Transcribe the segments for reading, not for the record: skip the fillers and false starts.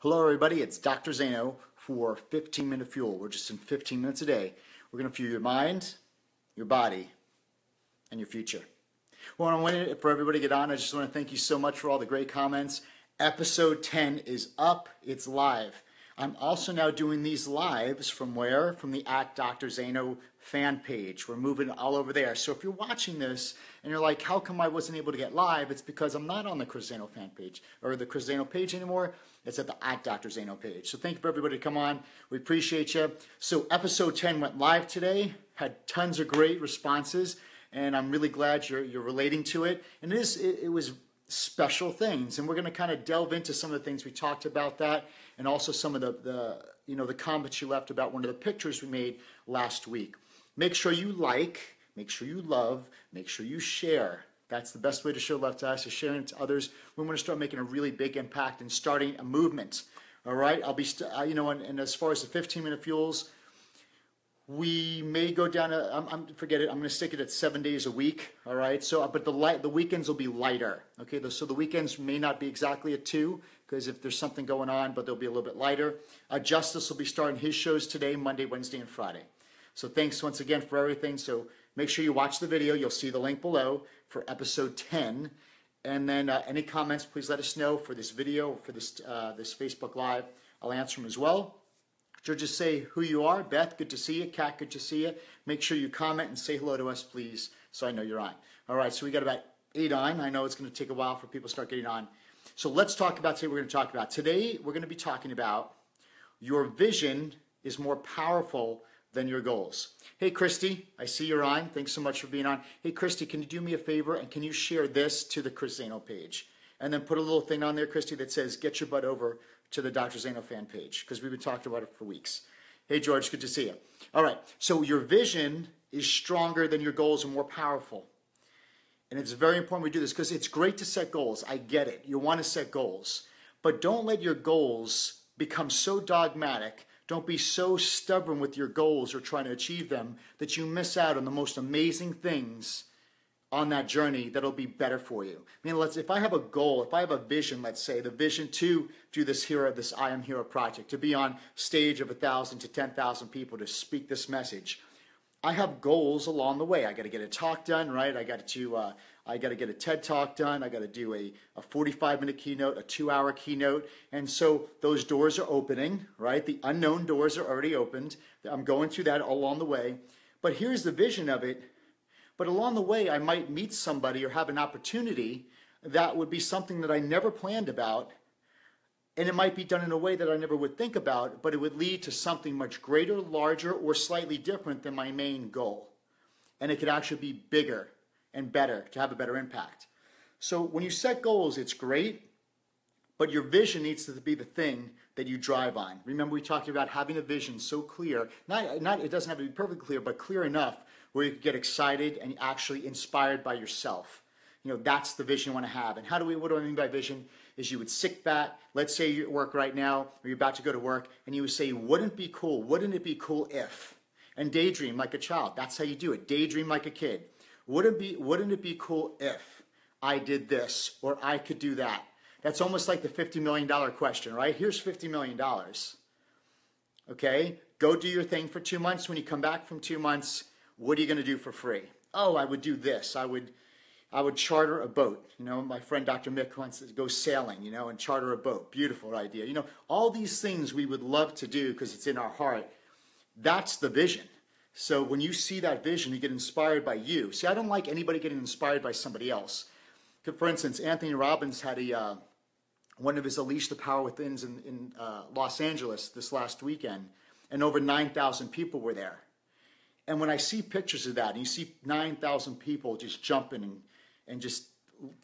Hello everybody, it's Dr. Zaino for 15-Minute Fuel. We're just in 15 minutes a day. We're going to fuel your mind, your body, and your future. Well, I'm waiting for everybody to get on. I just want to thank you so much for all the great comments. Episode 10 is up. It's live. I'm also now doing these lives from where? From the @Dr. Zaino fan page. We're moving all over there. So if you're watching this and you're like, how come I wasn't able to get live? It's because I'm not on the Chris Zaino fan page or the Chris Zaino page anymore. It's at the @Dr. Zaino page. So thank you for everybody to come on. We appreciate you. So episode 10 went live today. Had tons of great responses, and I'm really glad you're relating to it. And it was special things, and we're going to kind of delve into some of the things we talked about that, and also some of the comments you left about one of the pictures we made last week. Make sure you like, make sure you love, make sure you share. That's the best way to show love to us, is sharing it to others. We want to start making a really big impact and starting a movement. All right, I'll be and as far as the 15-minute fuels, we may go down forget it. I'm going to stick it at 7 days a week. All right. So, but the weekends will be lighter. Okay. So the weekends may not be exactly at 2 because if there's something going on, but they'll be a little bit lighter. Justice will be starting his shows today, Monday, Wednesday, and Friday. So thanks once again for everything. So make sure you watch the video. You'll see the link below for episode 10. And then any comments, please let us know for this video, for this Facebook Live. I'll answer them as well. So just say who you are. Beth, good to see you. Kat, good to see you. Make sure you comment and say hello to us, please, so I know you're on. All right, so we got about 8 on. I know it's going to take a while for people to start getting on. So let's talk about today. Today we're going to be talking about your vision is more powerful than your goals. Hey, Christy, I see you're on. Thanks so much for being on. Hey, Christy, can you do me a favor and can you share this to the Chris Zaino page? And then put a little thing on there, Christy, that says, get your butt over to the Dr. Zaino fan page, because we've been talking about it for weeks. Hey, George, good to see you. All right, so your vision is stronger than your goals and more powerful. And it's very important we do this, because it's great to set goals. I get it. You want to set goals. But don't let your goals become so dogmatic. Don't be so stubborn with your goals or trying to achieve them that you miss out on the most amazing things on that journey that'll be better for you. I mean, if I have a goal, if I have a vision, let's say the vision to do this I Am Hero project, to be on stage of 1,000 to 10,000 people to speak this message, I have goals along the way. I got to get a talk done, right? I got to get a TED talk done. I got to do a 45-minute keynote, a 2-hour keynote, and so those doors are opening, right? The unknown doors are already opened. I'm going through that along the way, but here's the vision of it. But along the way, I might meet somebody or have an opportunity that would be something that I never planned about, and it might be done in a way that I never would think about, but it would lead to something much greater, larger, or slightly different than my main goal. And it could actually be bigger and better, to have a better impact. So when you set goals, it's great, but your vision needs to be the thing that you drive on. Remember, we talked about having a vision so clear, it doesn't have to be perfectly clear, but clear enough where you can get excited and actually inspired by yourself. You know, that's the vision you want to have. And what do I mean by vision? Is you would sit back, let's say you're at work right now, or you're about to go to work, and you would say, wouldn't it be cool if? And daydream like a child. That's how you do it. Daydream like a kid. Wouldn't it be cool if I did this, or I could do that? That's almost like the $50 million question, right? Here's $50 million. Okay? Go do your thing for 2 months. When you come back from 2 months, what are you going to do for free? Oh, I would do this. I would charter a boat. You know, my friend Dr. Mick wants to go sailing, you know, and charter a boat. Beautiful idea. You know, all these things we would love to do because it's in our heart. That's the vision. So when you see that vision, you get inspired by you. See, I don't like anybody getting inspired by somebody else. For instance, Anthony Robbins had one of his Unleash the Power Withins in Los Angeles this last weekend, and over 9,000 people were there. And when I see pictures of that, and you see 9,000 people just jumping and just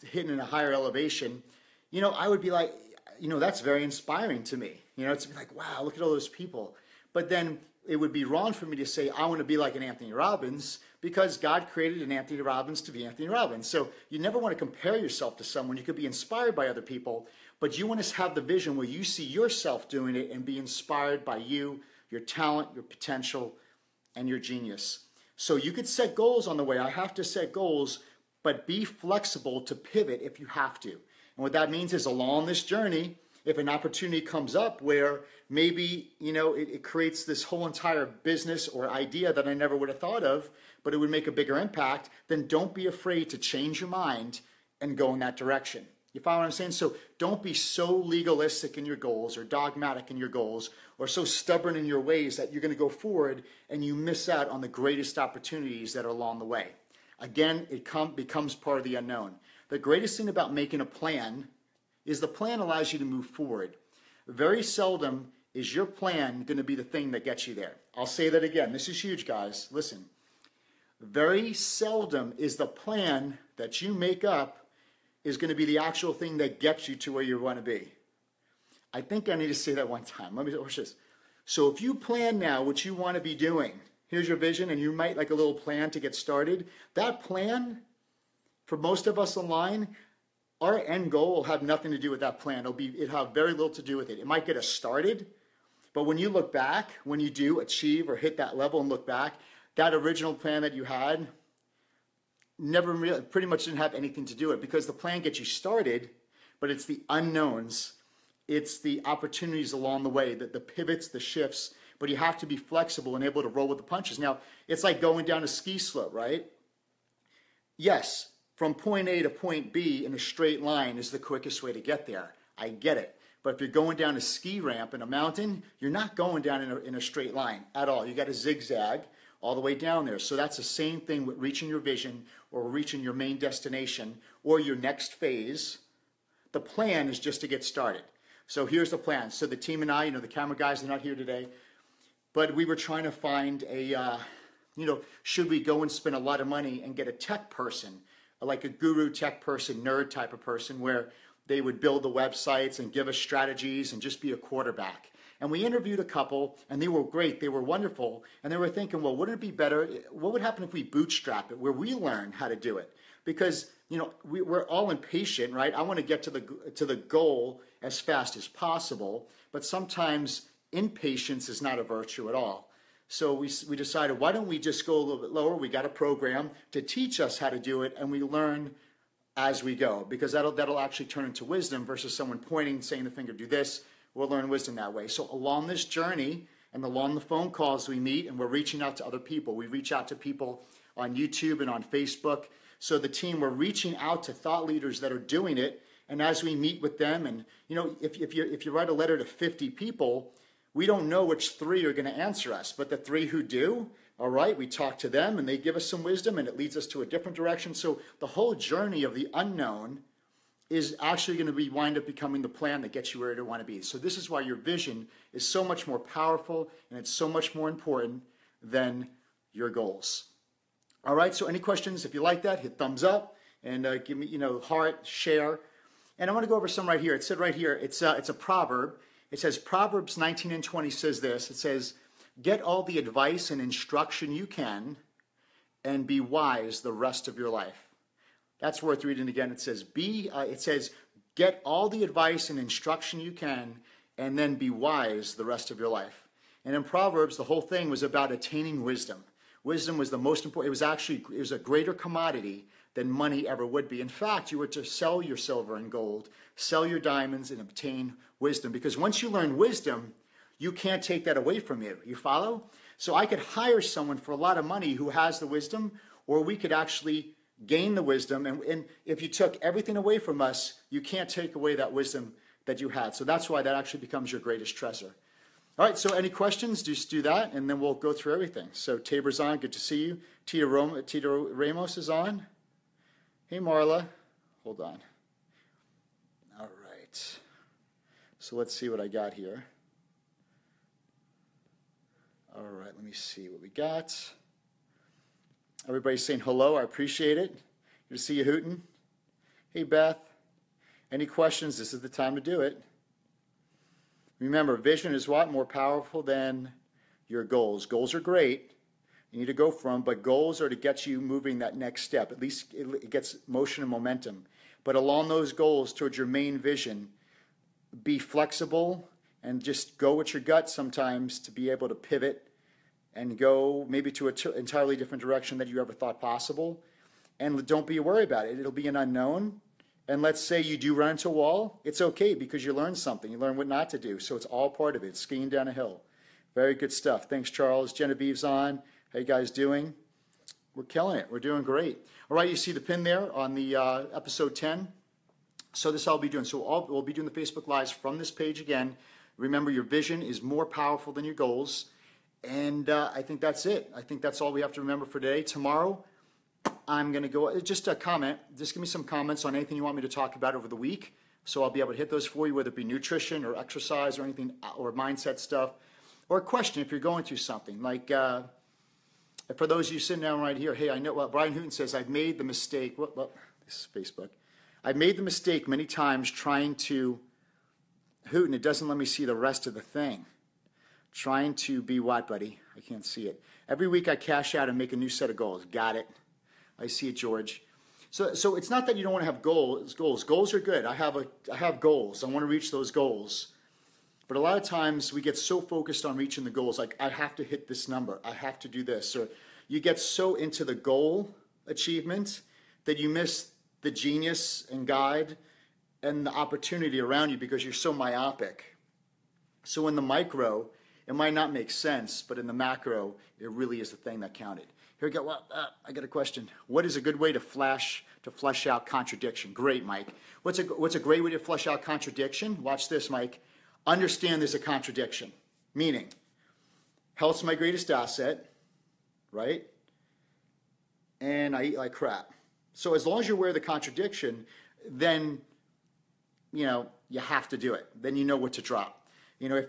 hitting in a higher elevation, you know, I would be like, you know, that's very inspiring to me. You know, it's like, wow, look at all those people. But then it would be wrong for me to say I want to be like an Anthony Robbins, because God created an Anthony Robbins to be Anthony Robbins. So you never want to compare yourself to someone. You could be inspired by other people, but you want to have the vision where you see yourself doing it and be inspired by you, your talent, your potential, and your genius. So you could set goals on the way. I have to set goals, but be flexible to pivot if you have to. And what that means is along this journey, if an opportunity comes up where maybe, it creates this whole entire business or idea that I never would have thought of, but it would make a bigger impact, then don't be afraid to change your mind and go in that direction. You follow what I'm saying? So don't be so legalistic in your goals or dogmatic in your goals or so stubborn in your ways that you're going to go forward and you miss out on the greatest opportunities that are along the way. Again, it becomes part of the unknown. The greatest thing about making a plan is the plan allows you to move forward. Very seldom is your plan going to be the thing that gets you there. I'll say that again. This is huge, guys. Listen. Very seldom is the plan that you make up is going to be the actual thing that gets you to where you want to be. I think I need to say that one time. Let me watch this. So if you plan now what you want to be doing, here's your vision, and you might like a little plan to get started. That plan, for most of us online, our end goal will have nothing to do with that plan. It'll have very little to do with it. It might get us started, but when you look back, when you do achieve or hit that level and look back, that original plan that you had pretty much didn't have anything to do with it, because the plan gets you started, but it's the unknowns, it's the opportunities along the way, the pivots, the shifts, but you have to be flexible and able to roll with the punches. Now, it's like going down a ski slope, right? Yes, from point A to point B in a straight line is the quickest way to get there. I get it. But if you're going down a ski ramp in a mountain, you're not going down in a straight line at all. You got to zigzag all the way down there. So that's the same thing with reaching your vision or reaching your main destination or your next phase. The plan is just to get started. So here's the plan. So the team and I, the camera guys are not here today, but we were trying to find should we go and spend a lot of money and get a tech person, like a guru tech person, nerd type of person, where they would build the websites and give us strategies and just be a quarterback. And we interviewed a couple, and they were great. They were wonderful. And they were thinking, well, wouldn't it be better? What would happen if we bootstrap it, where we learn how to do it? Because, we're all impatient, right? I want to get to the goal as fast as possible. But sometimes impatience is not a virtue at all. So we decided, why don't we just go a little bit lower? We got a program to teach us how to do it, and we learn as we go, because that'll actually turn into wisdom versus someone pointing, saying the finger, do this. We'll learn wisdom that way. So along this journey and along the phone calls we meet, and we're reaching out to other people. We reach out to people on YouTube and on Facebook. So the team, we're reaching out to thought leaders that are doing it. And as we meet with them, and if you write a letter to 50 people, we don't know which 3 are going to answer us. But the 3 who do, all right, we talk to them and they give us some wisdom and it leads us to a different direction. So the whole journey of the unknown is actually going to wind up becoming the plan that gets you where you want to be. So this is why your vision is so much more powerful and it's so much more important than your goals. All right, so any questions? If you like that, hit thumbs up and give me, heart, share. And I want to go over some right here. It said right here, it's a proverb. It says, Proverbs 19:20 says this. It says, get all the advice and instruction you can and be wise the rest of your life. That's worth reading again. It says, get all the advice and instruction you can, and then be wise the rest of your life. And in Proverbs, the whole thing was about attaining wisdom. Wisdom was the most important. It was a greater commodity than money ever would be. In fact, you were to sell your silver and gold, sell your diamonds, and obtain wisdom. Because once you learn wisdom, you can't take that away from you. You follow? So I could hire someone for a lot of money who has the wisdom, or we could actually gain the wisdom, and if you took everything away from us, you can't take away that wisdom that you had. So that's why that actually becomes your greatest treasure. All right, so any questions, just do that, and then we'll go through everything. So Tabor's on, good to see you. Tito Ramos is on. Hey, Marla, hold on. All right, so let's see what I got here. All right, let me see what we got. Everybody's saying hello. I appreciate it. Good to see you, Hooten. Hey, Beth. Any questions? This is the time to do it. Remember, vision is what? More powerful than your goals. Goals are great. You need to go for them, but goals are to get you moving that next step. At least it gets motion and momentum. But along those goals towards your main vision, be flexible and just go with your gut sometimes to be able to pivot and go maybe to an entirely different direction than you ever thought possible. And don't be worried about it. It'll be an unknown, And let's say you do run into a wall, it's okay because you learned something. You learn what not to do. So it's all part of it. It's skiing down a hill. Very good stuff. Thanks, Charles. Genevieve's on. How you guys doing? We're killing it. We're doing great. All right, you see the pin there on the episode 10. So this I'll be doing. So we'll be doing the Facebook Lives from this page again. Remember, your vision is more powerful than your goals. And I think that's it. I think that's all we have to remember for today. Tomorrow, I'm going to go, just a comment. Just give me some comments on anything you want me to talk about over the week. So I'll be able to hit those for you, whether it be nutrition or exercise or anything, or mindset stuff. Or a question if you're going through something. Like, for those of you sitting down right here, hey, I know, well, Brian Hooten says, I've made the mistake, well, this is Facebook. I've made the mistake many times trying to, Hooten, it doesn't let me see the rest of the thing. Trying to be what, buddy? I can't see it. Every week I cash out and make a new set of goals. Got it. I see it, George. So it's not that you don't want to have goals. Goals are good. I have goals. I want to reach those goals. But a lot of times we get so focused on reaching the goals, like I have to hit this number, I have to do this, or you get so into the goal achievement that you miss the genius and guide and the opportunity around you because you're so myopic. So in the micro, it might not make sense, but in the macro, it really is the thing that counted. Here we go. Well, I got a question. What is a good way to flesh out contradiction? Great, Mike. What's a great way to flesh out contradiction? Watch this, Mike. Understand there's a contradiction, meaning health's my greatest asset, right? And I eat like crap. So as long as you're aware of the contradiction, then, you know, you have to do it. Then you know what to drop. You know,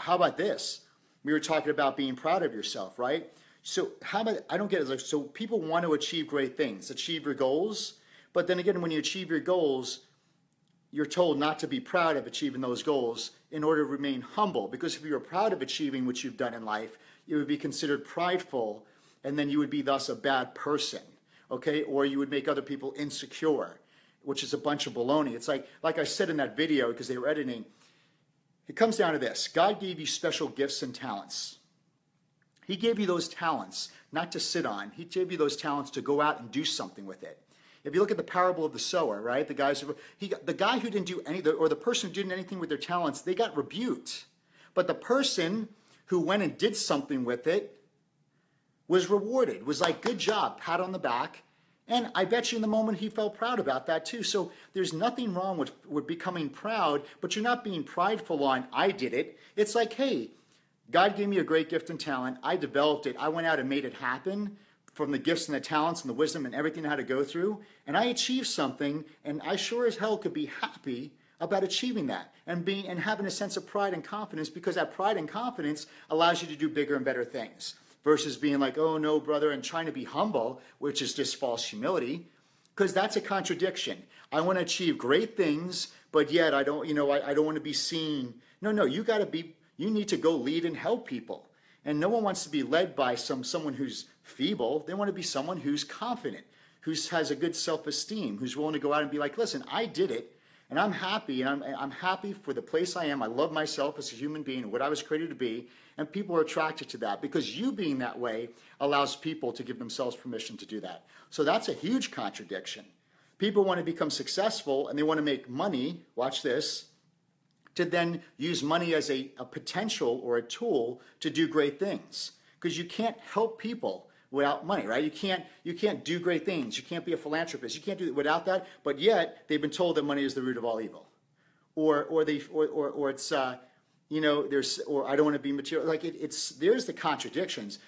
how about this? We were talking about being proud of yourself, right? So how about, I don't get it. Like, so people want to achieve great things, achieve your goals. But then again, when you achieve your goals, you're told not to be proud of achieving those goals in order to remain humble. Because if you were proud of achieving what you've done in life, you would be considered prideful, and then you would be thus a bad person, okay? Or you would make other people insecure, which is a bunch of baloney. It's like I said in that video, because they were editing, it comes down to this. God gave you special gifts and talents. He gave you those talents not to sit on. He gave you those talents to go out and do something with it. If you look at the parable of the sower, right? The guy who didn't do any, or the person who didn't anything with their talents, they got rebuked. But the person who went and did something with it was rewarded. Was like, good job, pat on the back. And I bet you in the moment he felt proud about that too. So there's nothing wrong with becoming proud, but you're not being prideful on, I did it. It's like, hey, God gave me a great gift and talent. I developed it. I went out and made it happen. From the gifts and the talents and the wisdom and everything I had to go through, and I achieved something, and I sure as hell could be happy about achieving that and having a sense of pride and confidence, because that pride and confidence allows you to do bigger and better things versus being like, oh no, brother, and trying to be humble, which is just false humility, because that's a contradiction. I want to achieve great things, but yet I don't want to be seen. No, you need to go lead and help people. And no one wants to be led by someone who's feeble. They want to be someone who's confident, who has a good self-esteem, who's willing to go out and be like, listen, I did it, and I'm happy, and I'm happy for the place I am. I love myself as a human being and what I was created to be, and people are attracted to that because you being that way allows people to give themselves permission to do that. So that's a huge contradiction. People want to become successful, and they want to make money, watch this, to then use money as a potential or a tool to do great things. Because you can't help people without money, right? You can't do great things. You can't be a philanthropist. You can't do it without that. But yet they've been told that money is the root of all evil, or it's I don't want to be material. Like there's the contradictions.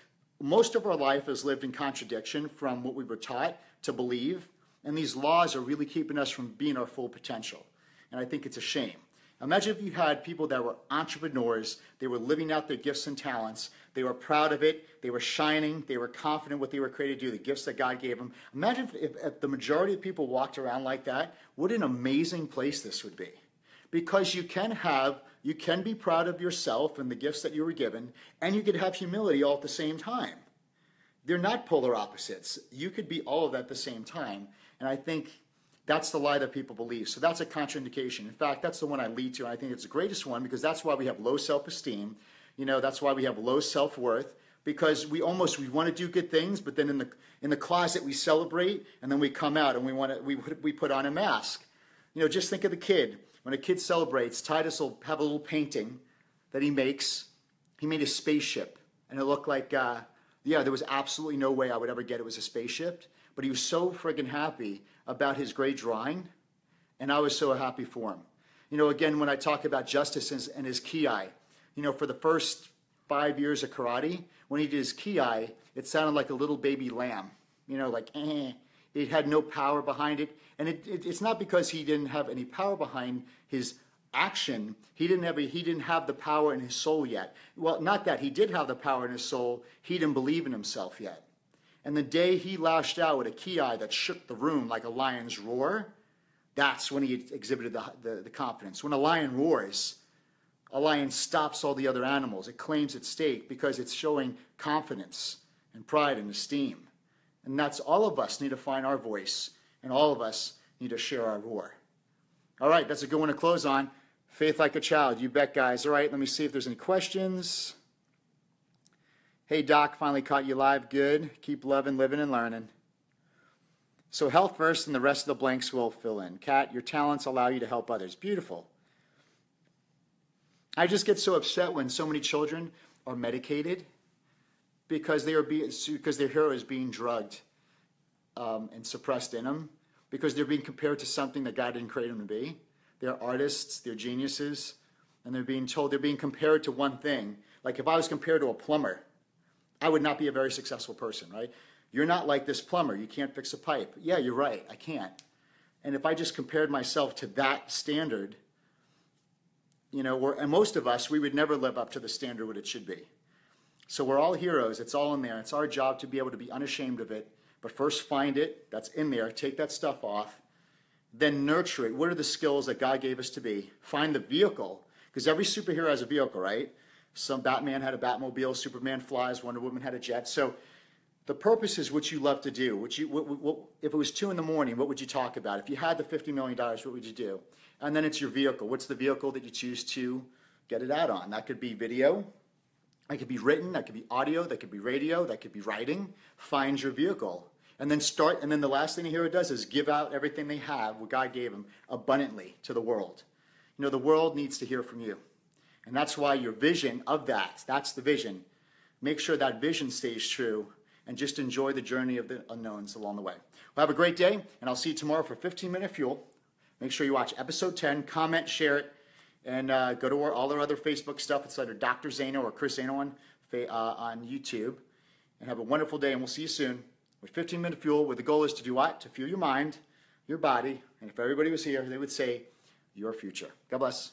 Most of our life is lived in contradiction from what we were taught to believe, and these laws are really keeping us from being our full potential. And I think it's a shame. Imagine if you had people that were entrepreneurs, they were living out their gifts and talents, they were proud of it, they were shining, they were confident what they were created to do, the gifts that God gave them. Imagine if the majority of people walked around like that, what an amazing place this would be. Because you can be proud of yourself and the gifts that you were given, and you could have humility all at the same time. They're not polar opposites. You could be all of that at the same time, and I think that's the lie that people believe. So that's a contraindication. In fact, that's the one I lead to, and I think it's the greatest one because that's why we have low self-esteem. That's why we have low self-worth, because we want to do good things, but then in the closet we celebrate, and then we come out and we put on a mask. You know, just think of the kid. When a kid celebrates, Titus will have a little painting that he makes. He made a spaceship, and it looked like, yeah, there was absolutely no way I would ever get it was a spaceship, but he was so friggin' happy about his great drawing, and I was so happy for him. You know, again, when I talk about justice and his ki, you know, for the first 5 years of karate, when he did his ki, it sounded like a little baby lamb, you know, like, eh. It had no power behind it. And it's not because he didn't have any power behind his action. He didn't have the power in his soul yet. Well, not that. He did have the power in his soul. He didn't believe in himself yet. And the day he lashed out with a ki that shook the room like a lion's roar, that's when he exhibited the confidence. When a lion roars, a lion stops all the other animals. It claims its stake because it's showing confidence and pride and esteem. And that's all of us need to find our voice, and all of us need to share our roar. All right, that's a good one to close on. Faith like a child. You bet, guys. All right, let me see if there's any questions. Hey, Doc, finally caught you live. Good. Keep loving, living, and learning. So health first, and the rest of the blanks will fill in. Kat, your talents allow you to help others. Beautiful. I just get so upset when so many children are medicated because their hero is being drugged and suppressed in them, because they're being compared to something that God didn't create them to be. They're artists, they're geniuses, and they're being told, they're being compared to one thing. Like if I was compared to a plumber, I would not be a very successful person, right? You're not like this plumber, you can't fix a pipe. Yeah, you're right, I can't. And if I just compared myself to that standard, you know, and most of us, we would never live up to the standard what it should be. So we're all heroes. It's all in there. It's our job to be able to be unashamed of it. But first find it. That's in there. Take that stuff off. Then nurture it. What are the skills that God gave us to be? Find the vehicle. Because every superhero has a vehicle, right? Some Batman had a Batmobile. Superman flies. Wonder Woman had a jet. So the purpose is what you love to do. If it was 2 in the morning, what would you talk about? If you had the $50 million, what would you do? And then it's your vehicle. What's the vehicle that you choose to get it out on? That could be video. That could be written, that could be audio, that could be radio, that could be writing. Find your vehicle. And then the last thing a hero does is give out everything they have, what God gave them, abundantly to the world. You know, the world needs to hear from you. And that's why your vision of that's the vision. Make sure that vision stays true, and just enjoy the journey of the unknowns along the way. Well, have a great day, and I'll see you tomorrow for 15-Minute Fuel. Make sure you watch episode 10, comment, share it, and go to all our other Facebook stuff. It's either Dr. Zaino or Chris Zaino on YouTube. And have a wonderful day, and we'll see you soon with 15-Minute Fuel, where the goal is to do what? To fuel your mind, your body, and if everybody was here, they would say, your future. God bless.